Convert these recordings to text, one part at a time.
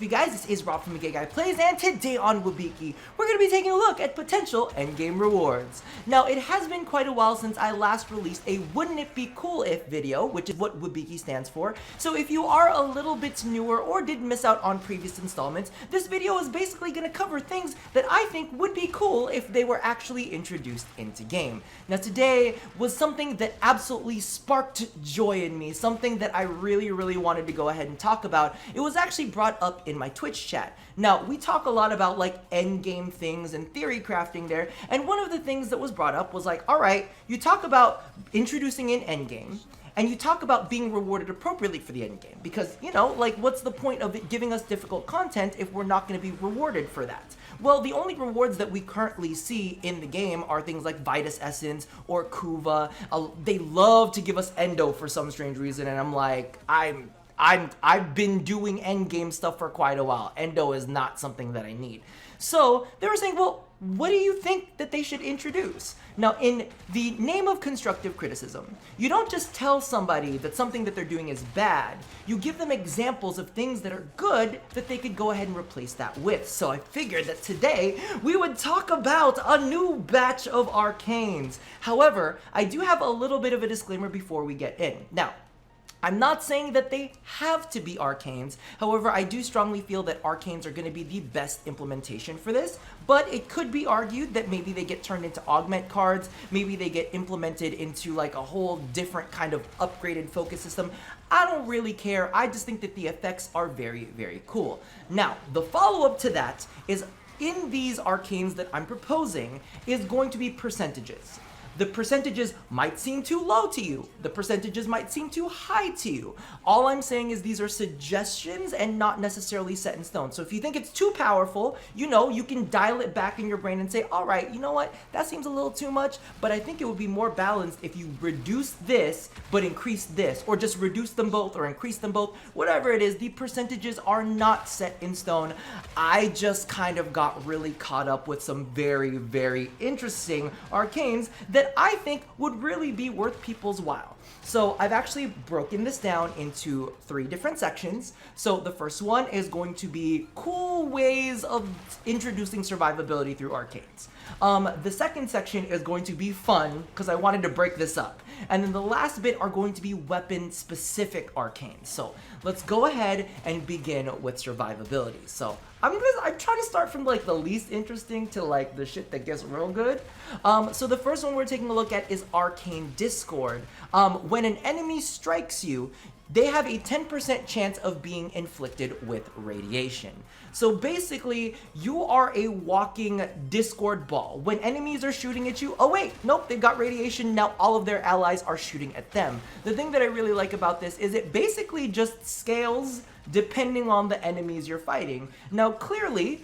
up, you guys? This is Rob from The Gay Guy Plays, and today on WBICI, we're going to be taking a look at potential endgame rewards. Now, it has been quite a while since I last released a Wouldn't It Be Cool If video, which is what WBICI stands for. So if you are a little bit newer or did miss out on previous installments, this video is basically going to cover things that I think would be cool if they were actually introduced into game. Now, today was something that absolutely sparked joy in me, something that I really wanted to go ahead and talk about. It was actually brought up in my Twitch chat. Now, we talk a lot about like endgame things and theory crafting there, and one of the things that was brought up was like, alright, you talk about introducing an endgame, and you talk about being rewarded appropriately for the endgame, because, you know, like, what's the point of it giving us difficult content if we're not going to be rewarded for that? Well, the only rewards that we currently see in the game are things like Vitus Essence or Kuva. They love to give us Endo for some strange reason, and I'm like, I've been doing endgame stuff for quite a while. Endo is not something that I need. So they were saying, well, what do you think that they should introduce? Now, in the name of constructive criticism, you don't just tell somebody that something that they're doing is bad. You give them examples of things that are good that they could go ahead and replace that with. So I figured that today we would talk about a new batch of Arcanes. However, I do have a little bit of a disclaimer before we get in. Now, I'm not saying that they have to be Arcanes. However, I do strongly feel that Arcanes are going to be the best implementation for this, but it could be argued that maybe they get turned into augment cards, maybe they get implemented into like a whole different kind of upgraded focus system. I don't really care. I just think that the effects are very cool. Now, the follow-up to that is in these Arcanes that I'm proposing is going to be percentages. The percentages might seem too low to you. The percentages might seem too high to you. All I'm saying is these are suggestions and not necessarily set in stone. So if you think it's too powerful, you know, you can dial it back in your brain and say, all right, you know what, that seems a little too much, but I think it would be more balanced if you reduce this, but increase this, or just reduce them both or increase them both. Whatever it is, the percentages are not set in stone. I just kind of got really caught up with some very interesting Arcanes that I think would really be worth people's while. So I've actually broken this down into 3 different sections. So the first one is going to be cool ways of introducing survivability through Arcanes. The second section is going to be fun, because I wanted to break this up. And then the last bit are going to be weapon-specific Arcanes. So let's go ahead and begin with survivability. So I'm trying to start from like the least interesting to like the shit that gets real good. So the first one we're taking a look at is Arcane Discord. When an enemy strikes you, they have a 10% chance of being inflicted with radiation. So basically, you are a walking Discord ball. When enemies are shooting at you, oh wait, nope, they've got radiation, now all of their allies are shooting at them. The thing that I really like about this is it basically just scales depending on the enemies you're fighting. Now clearly,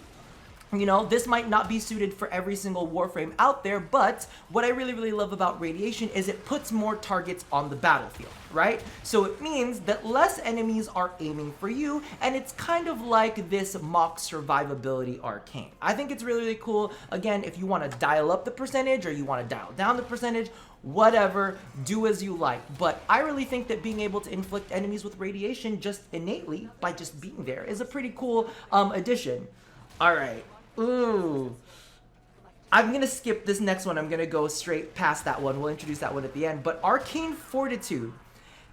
you know, this might not be suited for every single Warframe out there, but what I really love about radiation is it puts more targets on the battlefield, right? So it means that less enemies are aiming for you, and it's kind of like this mock survivability Arcane. I think it's really cool. Again, if you want to dial up the percentage or you want to dial down the percentage, whatever, do as you like. But I really think that being able to inflict enemies with radiation just innately by just being there is a pretty cool addition. All right. Ooh. I'm gonna skip this next one. I'm gonna go straight past that one. We'll introduce that one at the end. But Arcane Fortitude.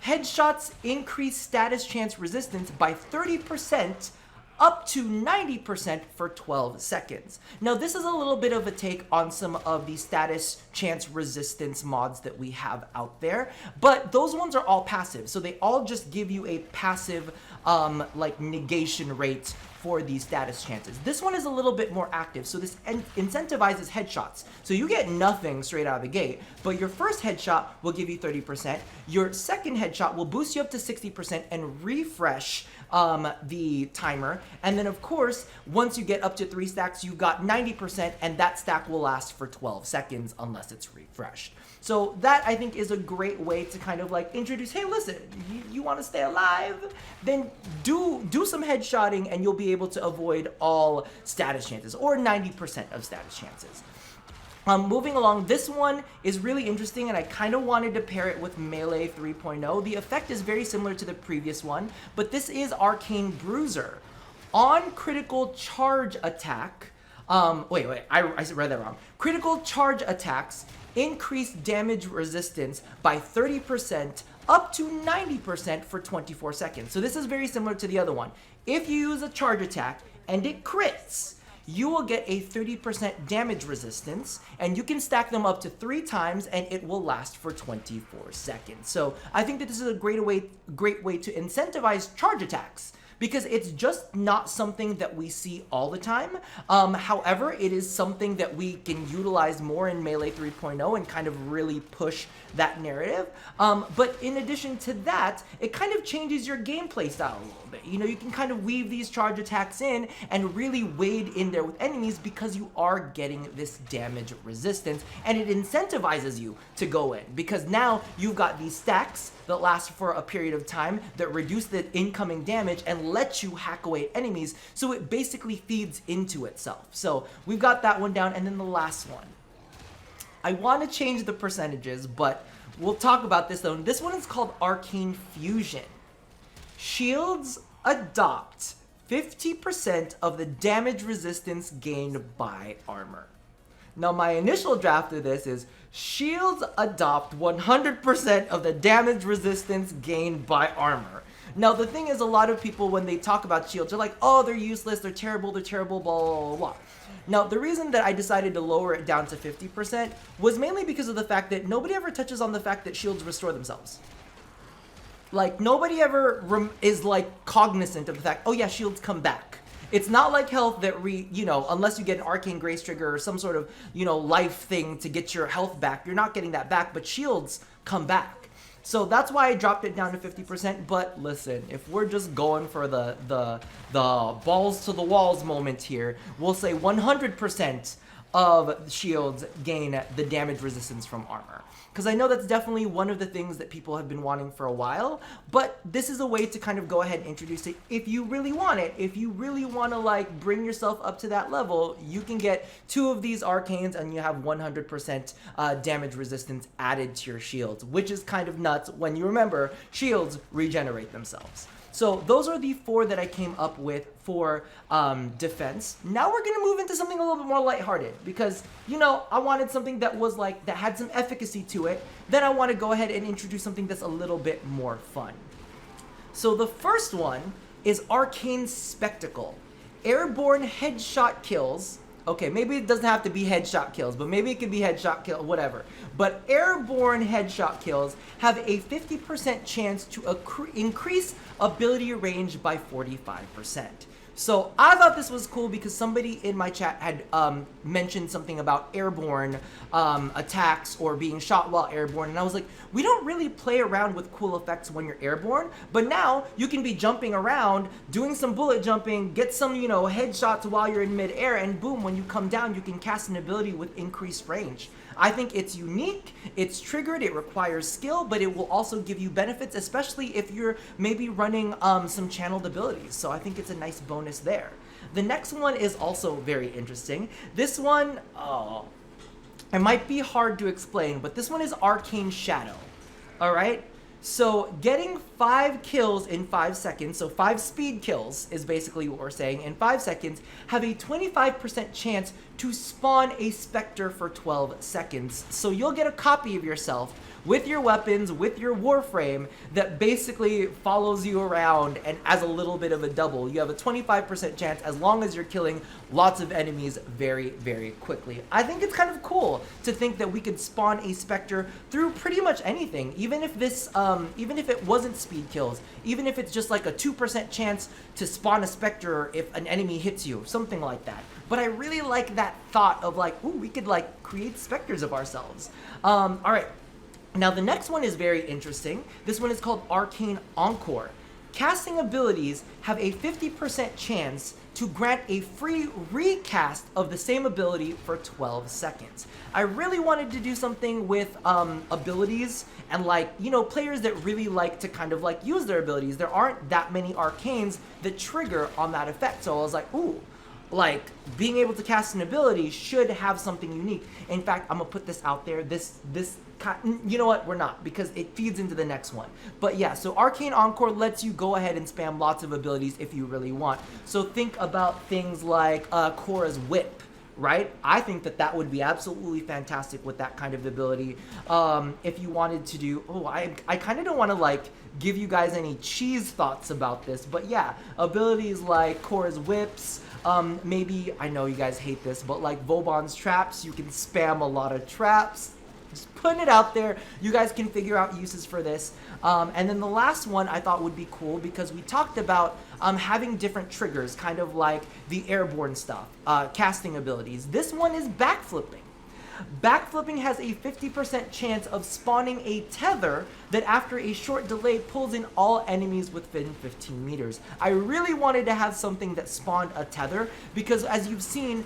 Headshots increase status chance resistance by 30% up to 90% for 12 seconds. Now, this is a little bit of a take on some of the status chance resistance mods that we have out there, but those ones are all passive. So they all just give you a passive like negation rate for these status chances. This one is a little bit more active, so this incentivizes headshots. So you get nothing straight out of the gate, but your first headshot will give you 30%, your second headshot will boost you up to 60% and refresh the timer, and then of course, once you get up to 3 stacks, you got 90%, and that stack will last for 12 seconds unless it's refreshed. So that, I think, is a great way to kind of like introduce, hey, listen, you want to stay alive? Then do some headshotting and you'll be able to avoid all status chances, or 90% of status chances. Moving along, this one is really interesting, and I kind of wanted to pair it with Melee 3.0. The effect is very similar to the previous one, but this is Arcane Bruiser. on critical charge attack, I read that wrong. Critical charge attacks increase damage resistance by 30% up to 90% for 24 seconds. So this is very similar to the other one. If you use a charge attack and it crits, you will get a 30% damage resistance, and you can stack them up to 3 times, and it will last for 24 seconds. So I think that this is a great way to incentivize charge attacks, because it's just not something that we see all the time. However, it is something that we can utilize more in Melee 3.0 and kind of really push that narrative. But in addition to that, it kind of changes your gameplay style a little bit. You know, you can kind of weave these charge attacks in and really wade in there with enemies because you are getting this damage resistance, and it incentivizes you to go in because now you've got these stacks that last for a period of time that reduce the incoming damage and let you hack away at enemies, so it basically feeds into itself. So we've got that one down, and then the last one. I want to change the percentages, but we'll talk about this though. This one is called Arcane Fusion. Shields adopt 50% of the damage resistance gained by armor. Now, my initial draft of this is shields adopt 100% of the damage resistance gained by armor. Now, the thing is, a lot of people, when they talk about shields, they're like, oh, they're useless, they're terrible, blah, blah, blah, blah. Now, the reason that I decided to lower it down to 50% was mainly because of the fact that nobody ever touches on the fact that shields restore themselves. Like, nobody ever is, like, cognizant of the fact, oh yeah, shields come back. It's not like health that unless you get an arcane grace trigger or some sort of, life thing to get your health back, you're not getting that back, but shields come back. So that's why I dropped it down to 50%, but listen, if we're just going for the balls to the walls moment here, we'll say 100% of shields gain the damage resistance from armor. Because I know that's definitely one of the things that people have been wanting for a while, but this is a way to kind of go ahead and introduce it if you really want it. If you really want to like bring yourself up to that level, you can get 2 of these arcanes and you have 100% damage resistance added to your shields, which is kind of nuts when you remember shields regenerate themselves. So those are the 4 that I came up with for defense. Now we're gonna move into something a little bit more lighthearted because, I wanted something that was like, that had some efficacy to it. Then I want to go ahead and introduce something that's a little bit more fun. So the first one is Arcane Spectacle. Airborne headshot kills. Okay, maybe it doesn't have to be headshot kills, but maybe it could be headshot kill, whatever. But airborne headshot kills have a 50% chance to increase ability range by 45%. So I thought this was cool because somebody in my chat had mentioned something about airborne attacks or being shot while airborne, and I was like, we don't really play around with cool effects when you're airborne, but now you can be jumping around, doing some bullet jumping, get some, headshots while you're in midair, and boom, when you come down, you can cast an ability with increased range. I think it's unique, it's triggered, it requires skill, but it will also give you benefits, especially if you're maybe running some channeled abilities. So I think it's a nice bonus there. The next one is also very interesting. This one, it might be hard to explain, but this one is Arcane Shadow. All right? So getting 5 kills in 5 seconds, so 5 speed kills is basically what we're saying, in 5 seconds, have a 25% chance to spawn a Spectre for 12 seconds. So you'll get a copy of yourself with your weapons, with your Warframe, that basically follows you around and as a little bit of a double. You have a 25% chance as long as you're killing lots of enemies very, very quickly. I think it's kind of cool to think that we could spawn a Spectre through pretty much anything, even if this, even if it wasn't speed kills, even if it's just like a 2% chance to spawn a Spectre if an enemy hits you, something like that. But I really like that thought of like, ooh, we could like create Spectres of ourselves. All right. Now the next one is very interesting. This one is called Arcane Encore. Casting abilities have a 50% chance to grant a free recast of the same ability for 12 seconds. I really wanted to do something with abilities and like, players that really like to kind of like use their abilities. There aren't that many arcanes that trigger on that effect. So I was like, ooh, like being able to cast an ability should have something unique. In fact, I'm gonna put this out there. You know what? We're not, because it feeds into the next one. But yeah, so Arcane Encore lets you go ahead and spam lots of abilities if you really want. So think about things like Korra's Whip, right? I think that would be absolutely fantastic with that kind of ability. If you wanted to do, I kind of don't want to like give you guys any cheese thoughts about this, but yeah, abilities like Korra's Whips, maybe, I know you guys hate this, but like Vauban's Traps, you can spam a lot of traps. Just putting it out there. You guys can figure out uses for this. And then the last one I thought would be cool, because we talked about having different triggers, kind of like the airborne stuff, casting abilities. This one is backflipping. Backflipping has a 50% chance of spawning a tether that after a short delay pulls in all enemies within 15 meters. I really wanted to have something that spawned a tether, because as you've seen,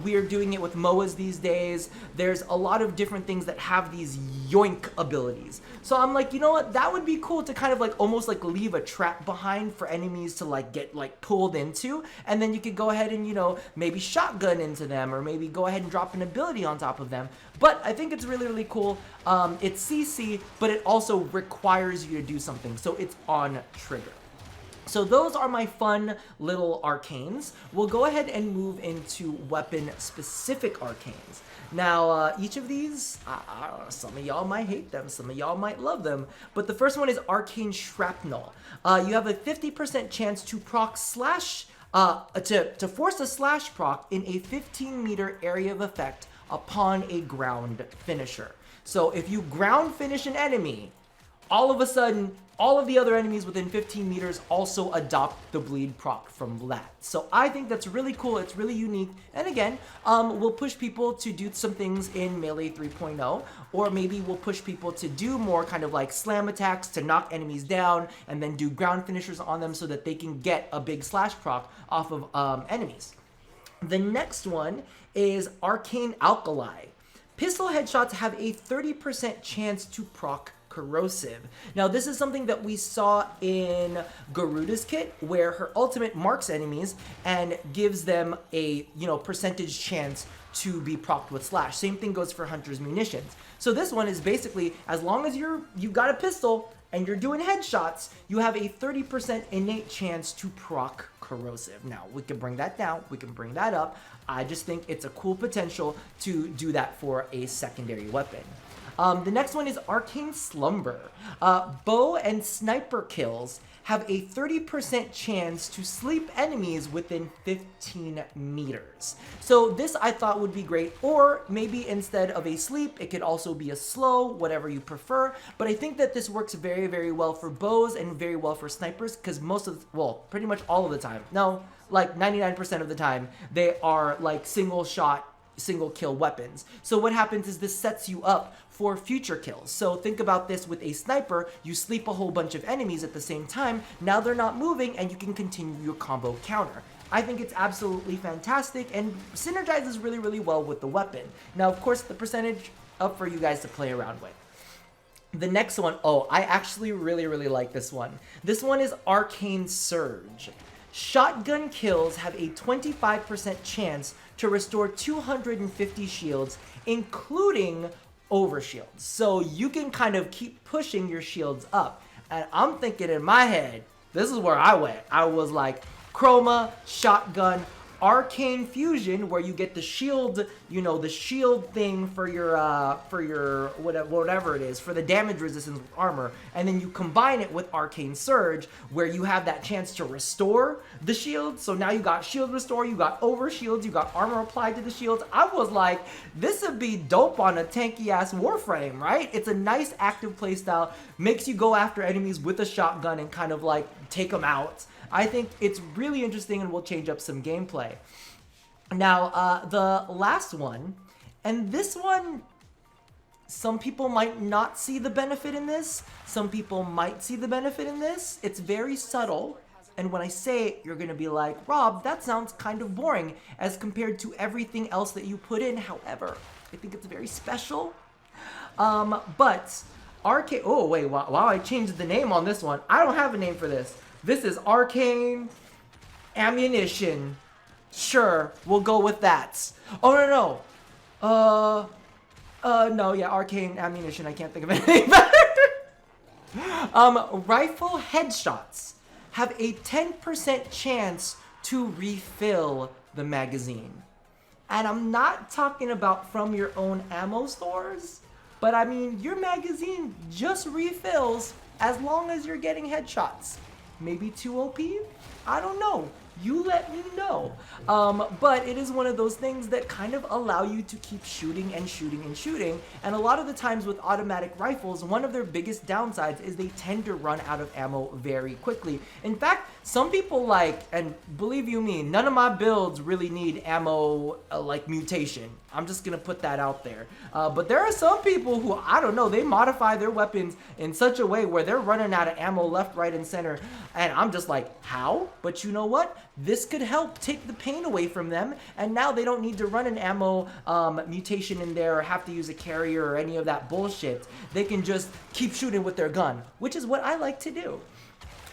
we are doing it with MOAs these days. There's a lot of different things that have these yoink abilities. So I'm like, you know what, that would be cool to kind of like almost like leave a trap behind for enemies to like get like pulled into, and then you could go ahead and, you know, maybe shotgun into them, or maybe go ahead and drop an ability on top of them. But I think it's really, really cool. It's CC, but it also requires you to do something, so it's on trigger. So those are my fun little arcanes. We'll go ahead and move into weapon-specific arcanes. Now, each of these, I don't know, some of y'all might hate them, some of y'all might love them, but the first one is Arcane Shrapnel. You have a 50% chance to proc slash, to force a slash proc in a 15-meter area of effect upon a ground finisher. So if you ground finish an enemy, all of a sudden, all of the other enemies within 15 meters also adopt the bleed proc from that. So I think that's really cool, it's really unique, and again, we'll push people to do some things in Melee 3.0, or maybe we'll push people to do more kind of like slam attacks to knock enemies down, and then do ground finishers on them so that they can get a big slash proc off of enemies. The next one is Arcane Alkali. Pistol headshots have a 30% chance to proc corrosive. Now this is something that we saw in Garuda's kit, where her ultimate marks enemies and gives them a, you know, percentage chance to be procced with slash. Same thing goes for Hunter's Munitions. So this one is basically, as long as you've got a pistol and you're doing headshots, you have a 30% innate chance to proc corrosive. Now, we can bring that down, we can bring that up. I just think it's a cool potential to do that for a secondary weapon. The next one is Arcane Slumber. Bow and sniper kills have a 30% chance to sleep enemies within 15 meters. So this I thought would be great, or maybe instead of a sleep, it could also be a slow, whatever you prefer. But I think that this works very, very well for bows and very well for snipers, because pretty much all of the time, no, like 99% of the time, they are like single kill weapons. So what happens is this sets you up for future kills. So think about this with a sniper, you sleep a whole bunch of enemies at the same time, now they're not moving and you can continue your combo counter. I think it's absolutely fantastic and synergizes really, really well with the weapon. Now, of course, the percentage up for you guys to play around with. The next one, I actually really, really like this one. This one is Arcane Surge. Shotgun kills have a 25% chance to restore 250 shields, including overshields. So you can kind of keep pushing your shields up. And I'm thinking in my head, this is where I went. I was like, Chroma, Shotgun, Arcane Fusion, where you get the shield, you know, the shield thing for your whatever it is, for the damage resistance with armor, and then you combine it with Arcane Surge, where you have that chance to restore the shield. So now you got shield restore, you got over shields, you got armor applied to the shields. I was like, this would be dope on a tanky ass Warframe, right? It's a nice active playstyle, makes you go after enemies with a shotgun and kind of like take them out. I think it's really interesting and will change up some gameplay. Now, the last one, and this one, some people might not see the benefit in this. Some people might see the benefit in this. It's very subtle. And when I say it, you're going to be like, Rob, that sounds kind of boring as compared to everything else that you put in. However, I think it's very special. But Arcane, wow, I changed the name on this one. I don't have a name for this. This is Arcane Ammunition Sure, we'll go with that. Oh, no, no. No, yeah, Arcane Ammunition. I can't think of anything better. Rifle headshots have a 10% chance to refill the magazine. And I'm not talking about from your own ammo stores, but I mean, your magazine just refills as long as you're getting headshots. Maybe 2 OP? I don't know. You let me know. But it is one of those things that kind of allow you to keep shooting and shooting and shooting. And a lot of the times with automatic rifles, one of their biggest downsides is they tend to run out of ammo very quickly. In fact, some people like, and believe you me, none of my builds really need ammo like mutation. I'm just gonna put that out there. But there are some people who, I don't know, they modify their weapons in such a way where they're running out of ammo left, right, and center. And I'm just like, how? But you know what? This could help take the pain away from them, and now they don't need to run an ammo mutation in there or have to use a carrier or any of that bullshit. They can just keep shooting with their gun, which is what I like to do.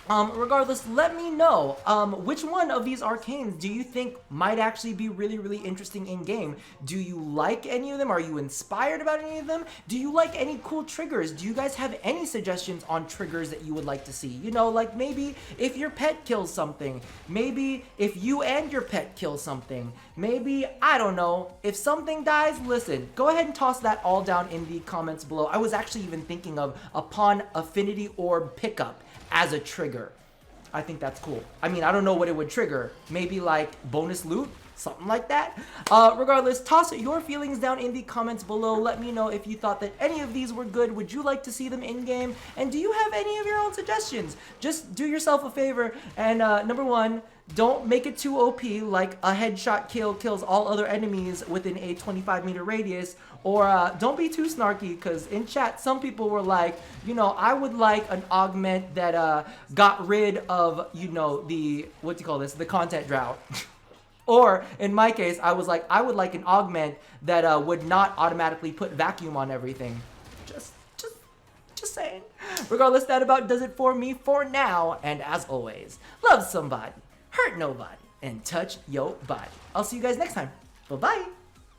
Regardless, let me know which one of these arcanes do you think might actually be really, really interesting in game. Do you like any of them? Are you inspired about any of them? Do you like any cool triggers? Do you guys have any suggestions on triggers that you would like to see? You know, like maybe if your pet kills something, maybe if you and your pet kill something, maybe, I don't know, if something dies, listen, go ahead and toss that all down in the comments below. I was actually even thinking of upon affinity orb pickup as a trigger. I think that's cool. I mean, I don't know what it would trigger. Maybe like bonus loot, something like that. Regardless, toss your feelings down in the comments below. Let me know if you thought that any of these were good. Would you like to see them in game? And do you have any of your own suggestions? Just do yourself a favor and number one, don't make it too OP, like a headshot kill kills all other enemies within a 25-meter radius, or don't be too snarky, because in chat, some people were like, you know, I would like an augment that got rid of, you know, the, what do you call this, the content drought. Or, in my case, I was like, I would like an augment that would not automatically put vacuum on everything. Just saying. Regardless, that about does it for me for now, and as always, love somebody, hurt nobody, and touch your body. I'll see you guys next time. Bye-bye.